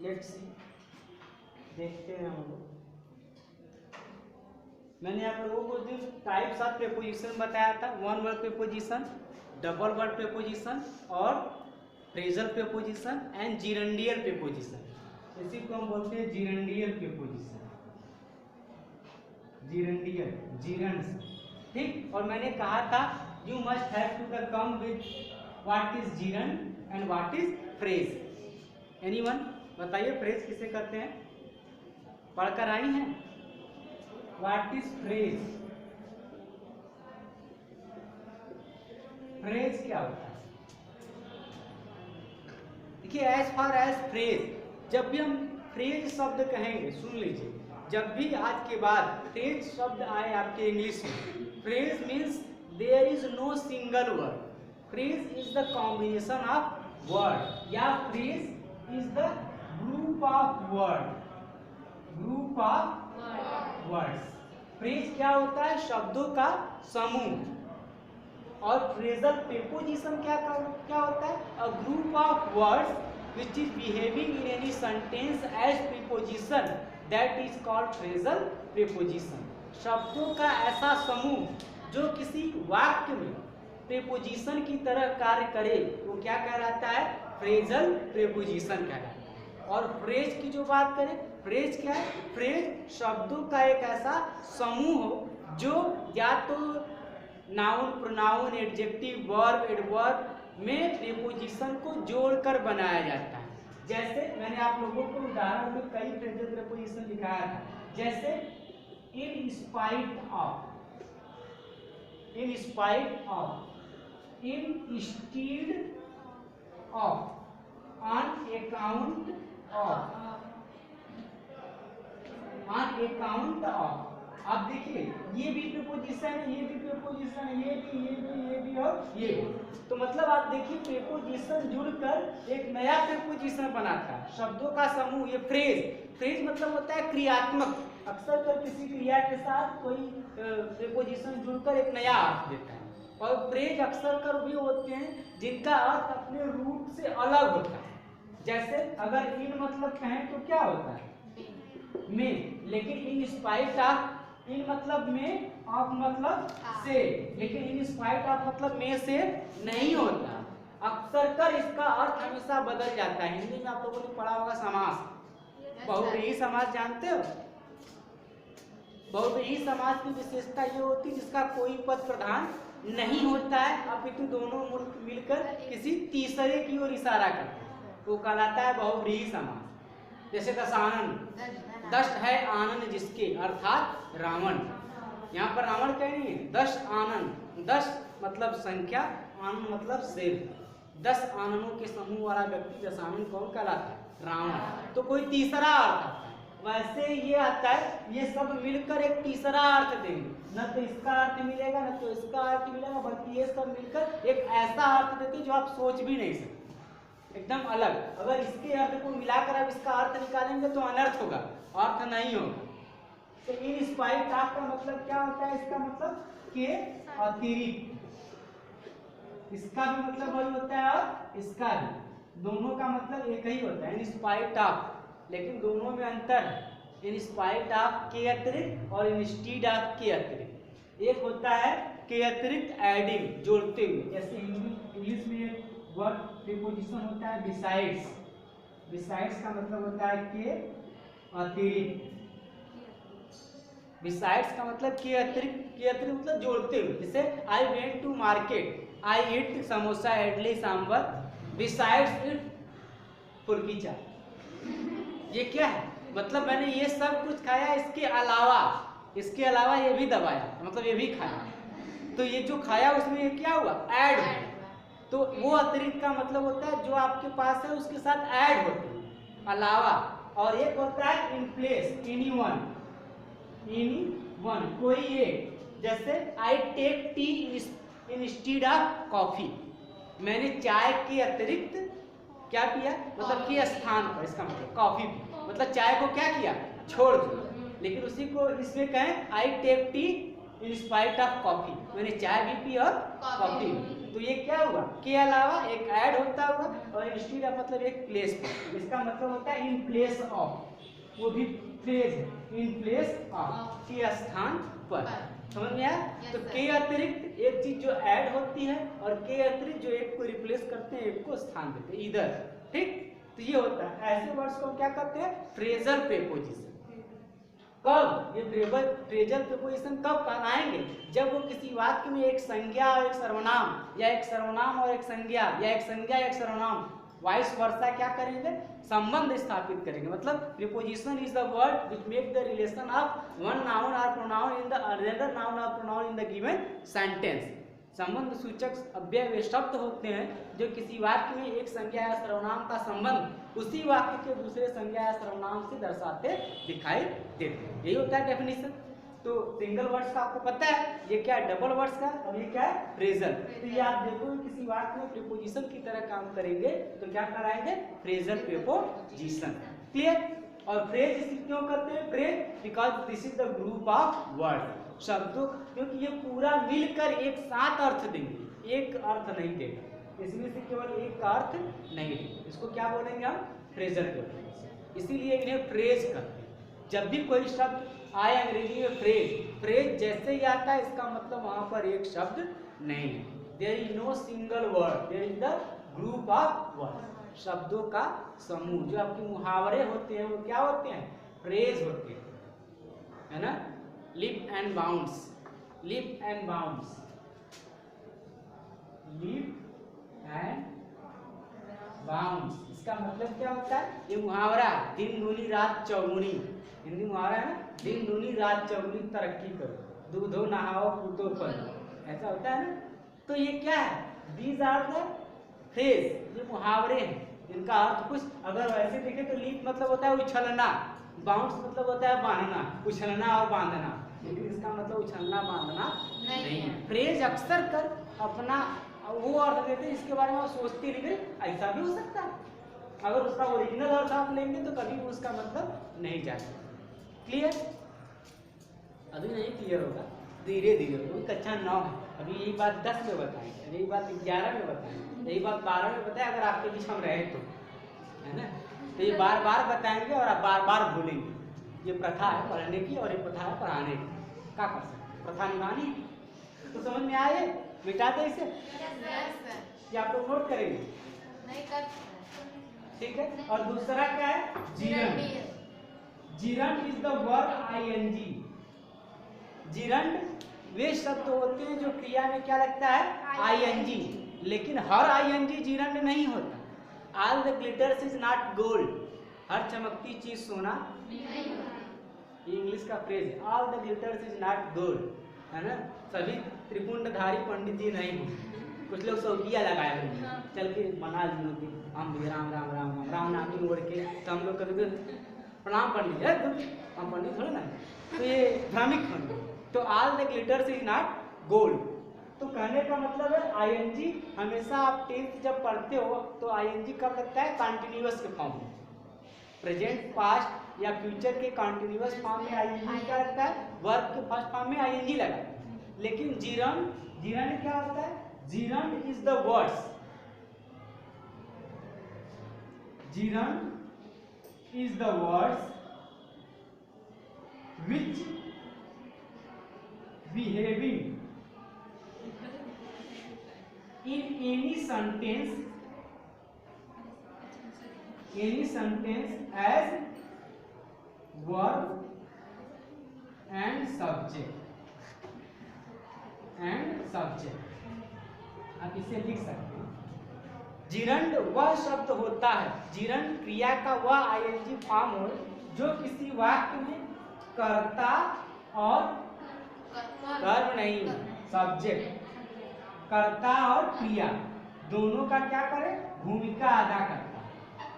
Let's see, देखते हैं हम लोग। मैंने आप लोगों को जो टाइप्स ऑफ प्रीपोजिशन बताया था, one word preposition, double word preposition और फ्रेजल प्रीपोजिशन एंड जिरंडियल प्रीपोजिशन। इसी को हम बोलते हैं जिरंडियल प्रीपोजिशन, जिरंडियल, जिरंड्स, ठीक। और मैंने कहा था you must have to come with what is gerund and what is phrase. Anyone बताइए फ्रेज किसे कहते हैं, पढ़कर आई हैं? What is phrase? फ्रेज क्या होता है? देखिए एज फार एज फ्रेज, जब भी हम फ्रेज शब्द कहेंगे, सुन लीजिए, जब भी आज के बाद फ्रेज शब्द आए आपके इंग्लिश में, phrase means there is no single word, phrase is the combination of word, या phrase is the group of word, group of words. Phrase क्या होता है? शब्दों का समूह। और फ्रेजल प्रीपोजिशन क्या होता है? A group of words which is behaving in any sentence as preposition, that is called phrasal preposition। शब्दों का ऐसा समूह जो किसी वाक्य में प्रीपोजिशन की तरह कार्य करे, वो क्या कहलाता है? फ्रेजल प्रीपोजिशन कहलाता है। और फ्रेज की जो बात करें, फ्रेज क्या है? फ्रेज शब्दों का एक ऐसा समूह हो जो या तो noun, pronoun, adjective, verb, adverb में प्रीपोजिशन को जोड़कर बनाया जाता है। जैसे मैंने आप लोगों को उदाहरण में कई फ्रेजल प्रीपोजिशन दिखाया था, जैसे इन spite of, in spite of, in stead of, on account of, on account of. अब देखिए ये भी प्रीपोजिशन है, ये भी प्रीपोजिशन है, ये भी और ये भी। तो मतलब आप देखिए प्रीपोजिशन जुड़कर एक नया प्रीपोजिशन बनाता है, शब्दों का समूह। ये फ्रेज, फ्रेज मतलब होता है क्रियात्मक। अक्सर कर किसी क्रिया के साथ कोई प्रीपोजिशन जुड़कर एक नया अर्थ देता है। और फ्रेज अक्सर कर भी होते हैं जिनका अर्थ अपने रूप से अलग होता है। जैसे अगर इन मतलब कहें तो क्या होता है? में। लेकिन इन स्पाइट ऑफ, इन मतलब में, ऑफ मतलब से, लेकिन इन स्पाइट ऑफ मतलब में से नहीं होता। अक्सर कर इसका अर्थ हमेशा बदल जाता है। हिंदी में आप लोगों ने पढ़ा होगा समास, बहुव्रीहि समास जानते हो? बहुव्रीहि समास की विशेषता ये होती है जिसका कोई पद प्रधान नहीं होता है, अपितु दोनों मिलकर किसी तीसरे की ओर इशारा करते हैं, वो कहलाता है बहुव्रीहि समास। जैसे दशानन, दश है आनंद जिसके, अर्थात रावण। यहाँ पर रावण क्या नहीं है? दश आनंद, दश मतलब संख्या, आनंद मतलब शेर। 10 आनंदों के समूह वाला व्यक्ति दशानन कौन कहलाता है? रावण। तो कोई तीसरा अर्थ आता है। वैसे ये आता है, ये सब मिलकर एक तीसरा अर्थ देंगे, न तो इसका अर्थ मिलेगा न तो इसका अर्थ मिलेगा, बल्कि ये सब मिलकर एक ऐसा अर्थ देते जो आप सोच भी नहीं सकते, एकदम अलग। अगर इसके अर्थ को मिलाकर आप इसका अर्थ निकालेंगे तो अनर्थ होगा, अर्थ नहीं होगा। तो इन स्पाइट ऑफ का मतलब क्या होता है? इसका मतलब के अतिरिक्त, इसका भी मतलब वही होता है और इसका भी, दोनों का मतलब एक ही होता है, इन स्पाइट ऑफ। लेकिन दोनों में अंतर है, इन स्पाइट ऑफ के अतिरिक्त और इंस्टीड ऑफ के अतिरिक्त। एक होता है के अतिरिक्त एडिंग, जोड़ते हुए, जैसे इंग्लिश में एक वर्ड प्रीपोजिशन होता है बिसाइड्स। बिसाइड्स का मतलब होता है के अतिरिक्त, बिसाइड्स का मतलब के अतिरिक्त, के अतिरिक्त मतलब जोड़ते हुए। जैसे I went to market, I eat samosa, idli, sambar, besides it फुल्की चाय। ये क्या है? मतलब मैंने ये सब कुछ खाया, इसके अलावा, इसके अलावा ये भी दबाया, मतलब ये भी खाया। तो ये जो खाया उसमें ये क्या हुआ? ऐड हुआ। तो वो अतिरिक्त का मतलब होता है जो आपके पास है उसके साथ ऐड होते हैं, अलावा। और एक होता है इन प्लेस, एनीवन, एनीवन, कोई एक। जैसे I take tea instead of coffee, मैंने चाय के अतिरिक्त क्या पिया? मतलब के स्थान पर, इसका मतलब कॉफी पी, मतलब चाय को क्या किया? छोड़ दिया। लेकिन उसी को इसमें कहें I take tea in spite of coffee, मैंने चाय भी पी और कॉफी भी। तो ये क्या हुआ, के अलावा एक ऐड होता हुआ और इंस्टीड ऑफ मतलब एक प्लेस पर, इसका मतलब होता है इन प्लेस ऑफ, वो भी फ्रेज है, इन प्लेस ऑफ, के स्थान पर। समझ में आया? तो के अतिरिक्त एक चीज जो ऐड होती है और के अतिरिक्त जो एक को रिप्लेस करते हैं, एक को स्थान देते हैं इधर, ठीक। तो ये होता है, ऐसे वर्ड्स को क्या कहते हैं, फ्रेजल प्रीपोजिशन। कब ये फ्रेजल प्रीपोजिशन कब कहलाएंगे, जब वो किसी वाक्य में एक संज्ञा और एक सर्वनाम, या एक सर्वनाम और एक संज्ञा, या एक संज्ञा एक सर्वनाम, वाइस वर्सा क्या करेंगे, संबंध स्थापित करेंगे। मतलब preposition is the word which make the relation of one noun और pronoun in the another noun और pronoun in the given sentence. संबंध सूचक अव्यय वे शब्द होते हैं जो किसी वाक्य में एक संज्ञा या सर्वनाम का संबंध उसी वाक्य के दूसरे संज्ञा या सर्वनाम से दर्शाते दिखाई देते हैं। यही होता है डेफिनेशन। तो सिंगल वर्ड्स का आपको पता है, ये क्या है डबल वर्ड्स का, और ये क्या है फ्रेजल। तो ये आप देखो किसी वाक्य में प्रीपोजिशन की तरह काम करेंगे तो क्या कराएंगे, फ्रेजल प्रीपोजिशन। क्लियर? और फ्रेज इसे क्यों करते हैं phrase, because this is the group of word, शब्दों, क्योंकि ये पूरा मिलकर एक साथ अर्थ देंगे, एक अर्थ नहीं देगा, इसमें से केवल एक का अर्थ नहीं देगा। इसको क्या बोलेंगे हम, फ्रेजल प्रीपोजिशन। इसीलिए इन्हें फ्रेज करते हैं। जब भी कोई शब्द आए अंग्रेजी में फ्रेज, फ्रेज जैसे ही आता है इसका मतलब वहां पर एक शब्द नहीं है, there is no single word, there is the group of word, शब्दों का समूह। जो आपके मुहावरे होते हैं वो क्या होते हैं, फ्रेज होते हैं, है ना। Leap and bounds, leap and bounds, leap and bounds, इसका मतलब क्या होता है, ये मुहावरा दिन दूनी रात चौगुनी, हिंदी मुहावरा है ना, दिन दूनी रात चौगुनी तरक्की करो, दूधो नहाओ पूतो पलो, ऐसा होता है ना। तो ये क्या है, दीज आर द फ्रेज, ये मुहावरे हैं, इनका अर्थ कुछ अगर वैसे देखें तो लीप मतलब होता है उछलना, बाउंस मतलब होता है बांधना, उछलना और बांधना, लेकिन इसका मतलब उछलना बांधना नहीं है। फ्रेज अक्सर कर अपना वो अर्थ देते हैं, इसके बारे में आप सोचते नहीं, ऐसा भी हो सकता है, अगर उसका ओरिजिनल अर्थ आप लेंगे तो कभी भी उसका मतलब नहीं जाएगा। क्लियर? अभी नहीं क्लियर होगा, धीरे धीरे होगा। कक्षा 9 है, अभी यही बात 10 में बताएंगे, यही बात 11 में बताएंगे, यही बात 12 में बताए अगर आपके बीच हम रहे तो, है ना। तो ये बार बार बताएंगे और आप बार बार भूलेंगे। ये प्रथा है पढ़ने की और ये प्रथा है पढ़ाने की, क्या कर सकते, प्रथा निभानी। तो समझ में आए, मिटा दे इसे या आप लोग नोट करेंगे, ठीक है। और दूसरा क्या है, gerund. Gerund is the verb ING. Gerund वे शब्द होते हैं जो क्रिया में क्या लगता है, आईएनजी, लेकिन हर आईएनजी जीरंड नहीं होता। All the glitters is not gold, हर चमकती चीज सोना नहीं। इंग्लिश का फ्रेज है, all the glitters is not gold, है ना। सभी त्रिपुंडधारी पंडित जी नहीं होंगे, कुछ लोग सौकिया लगाए होंगे, चल के बना लिए हम भी राम राम राम राम राम नाम ओढ़ के, तो हम लोग कभी प्रणाम पंडित है, हम पंडित थोड़े ना, तो ये भ्रामिक होंगे। तो all the glitters is not gold, तो कहने का मतलब है आईएनजी हमेशा आप 10th जब पढ़ते हो तो आईएनजी कब लगता है, कंटिन्यूअस के फॉर्म में, प्रेजेंट पास्ट या फ्यूचर के कंटिन्यूअस फॉर्म में आईएनजी क्या लगता है, वर्ब के फर्स्ट फॉर्म में आईएनजी लगा। लेकिन जीरंड, जीरंड क्या होता है, gerund is the words, gerund is the words which behaving in any sentence as verb and subject, आप इसे लिख सकते हैं। जीरंड वह शब्द होता है, जीरंड क्रिया का वह आईएनजी फॉर्म हो जो किसी वाक्य में कर्ता और कर्म नहीं, सब्जेक्ट, कर्ता और क्रिया दोनों का क्या करे, भूमिका अदा करता है।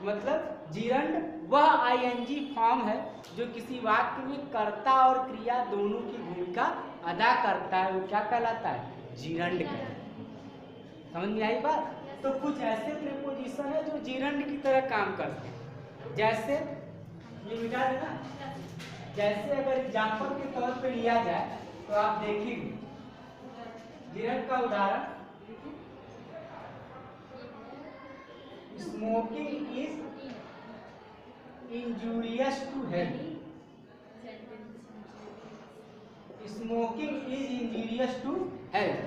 मतलब जीरंड वह आईएनजी फॉर्म है जो किसी वाक्य में कर्ता और क्रिया दोनों की भूमिका अदा करता है, वो क्या कहलाता है, जीरंड कहलाता है। समझ में आई बात? तो कुछ ऐसे प्रीपोजिशन है जो जीरंड की तरह काम करते हैं, जैसे ये मिटा देना, जैसे अगर एग्जाम्पल के तौर पे लिया जाए तो आप देखेंगे जीरण का उदाहरण, smoking is injurious to health, smoking is injurious to health,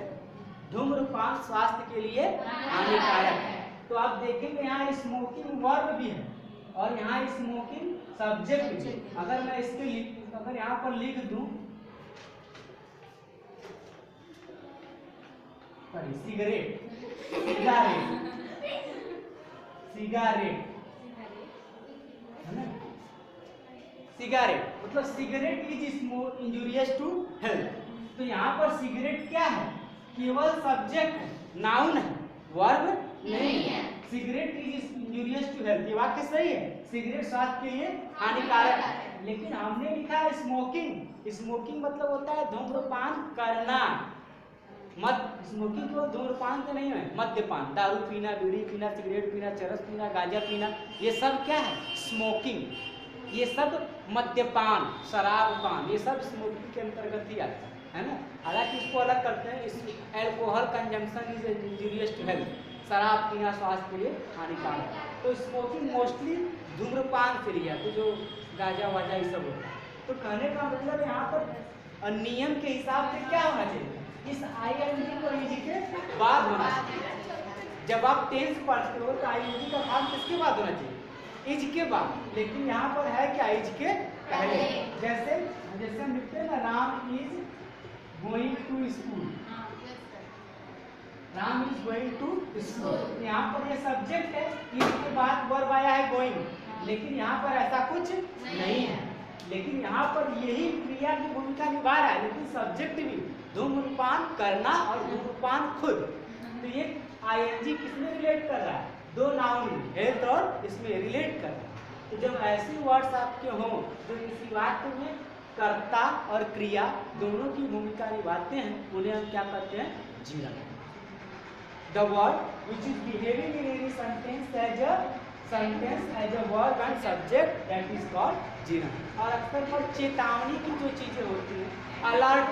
धूम्रपान स्वास्थ्य के लिए हानिकारक है। तो आप देखेंगे यहाँ स्मोकिंग वर्ब भी है और यहाँ स्मोकिंग सब्जेक्ट भी। अगर मैं इसके अगर यहाँ पर लिख दूं सिगरेट, सिगारेट, सिगारेट है ना, सिगारेट मतलब cigarette is injurious to health. तो यहाँ पर सिगरेट क्या है, केवल सब्जेक्ट है, नाउन है, वर्ब नहीं है। Cigarette is injurious to health, ये वाक्य सही है, सिगरेट स्वास्थ्य के लिए हानिकारक है। लेकिन हमने लिखा है स्मोकिंग, स्मोकिंग मतलब होता है धूम्रपान करना। स्मोकिंग केवल धूम्रपान का नहीं है, मद्यपान, दारू पीना, बीड़ी पीना, सिगरेट पीना, चरस पीना, गांजा पीना, ये सब क्या है स्मोकिंग। ये सब मद्यपान, शराबपान, ये सब स्मोकिंग के अंतर्गत ही आता है ना। हालांकि इसको अलग करते हैं, इस alcohol consumption is injurious to health, शराब पीना स्वास्थ्य के लिए हानिकारक है। तो स्मोकिंग मोस्टली धूम्रपान से लिया, तो जो गांजा वाजा ये सब होता है। तो कहने का मतलब यहाँ पर नियम के हिसाब से क्या होना चाहिए, इस आईएनजी को ईजी के बाद होना चाहिए। जब आप टेंस पढ़ते हो तो आईएनजी का भाग किसके बाद होना चाहिए, इज के बाद। लेकिन यहाँ पर है क्या, इज के पहले। जैसे हम लिखते हैं ना, Ram is going to school, Ram is going to school, यहाँ पर ये सब्जेक्ट है, इसके बाद वर्ब आया है गोइंग, लेकिन यहाँ पर ऐसा कुछ नहीं है। लेकिन यहाँ पर यही क्रिया की भूमिका निभा रहा है, लेकिन सब्जेक्ट भी धूम्रपान करना और धूम्रपान खुद। तो ये आईएनजी किसमें रिलेट कर रहा है, दो नाउन में, हेल्थ और इसमें रिलेट कर रहा है। तो जब ऐसे वर्ड्स आपके हों जो किसी वाक्य में कर्ता और क्रिया दोनों की भूमिका निभाते हैं, उन्हें हम क्या कहते हैं, Jiran. The word which is behaving in any sentence as a verb and subject, that is called Jiran. और अक्सर पर चेतावनी की जो चीजें होती हैं, अलर्ट,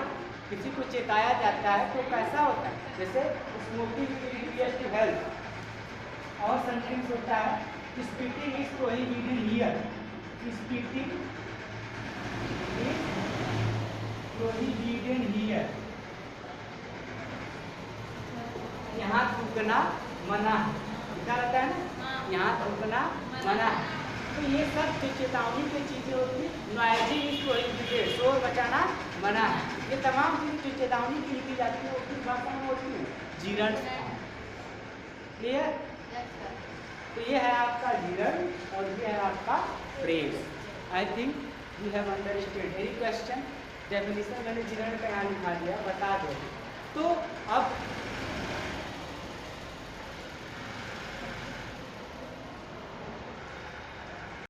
किसी को चेताया जाता है तो कैसा होता है, जैसे smoking is injurious to health, और सेंटेंस होता है speaking is prohibited here, speaking is prohibited here, यहाँ थूकना मना है, लिखा रहता है ना, यहाँ थूकना मना है। तो ये सब जो चेतावनी की चीजें होती हैं, नॉइजी इज प्रोहिबिटेड, शोर बचाना मना है, ये तमाम चीजें जो चेतावनी की लिखी जाती है वो किस भाषा में होती है, जीरण। क्लियर? तो ये है आपका जीरण और ये है आपका phrase. I think you have understood. Any question? Definition मैंने जीरण का यहाँ लिखा दिया, बता दो। तो अब